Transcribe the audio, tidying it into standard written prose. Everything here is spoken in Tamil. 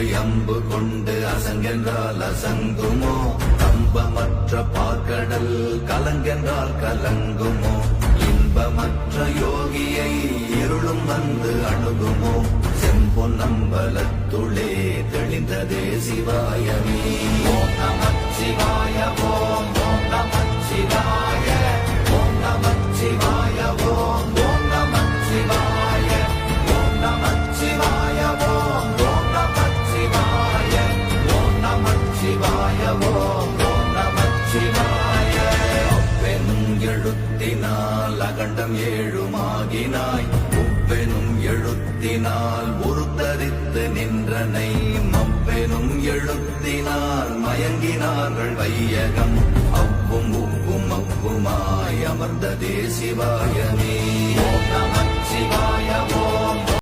கொண்டு அம்பு கொண்டு அசங்கென்றால் அசங்குமோ கம்பமற்ற பார்க்கடல் கலங்கென்றால் கலங்குமோ இன்பமற்ற யோகியை இருளும் வந்து அணுகுமோ செம்பொன்னம்பலத்துளே தெளிந்ததே சிவாயமே ஓம் நமச்சிவாய ஓம் ஓம் நமச்சிவாய ஓம் நமச்சிவாய ஓம் ஓம் நமச்சிவாய ஓம் நமச்சிவாய ஓம் ஓம் நமச்சிவாய ஓம் நமச்சிவாய ஓம் ஓம் நமச்சிவாய அப்பெனும் எழுத்தினால் அகண்டம் ஏழுமாகினாய் உப்பெனும் எழுத்தினால் உருத்தரித்து நின்றனை மப்பெனும் எழுத்தினால் மயங்கினார்கள் வையகம் அவ்வும் உப்பும் அவ்வுமாய் அமர்ந்ததே சிவாயமே ஓம் நமச்சிவாய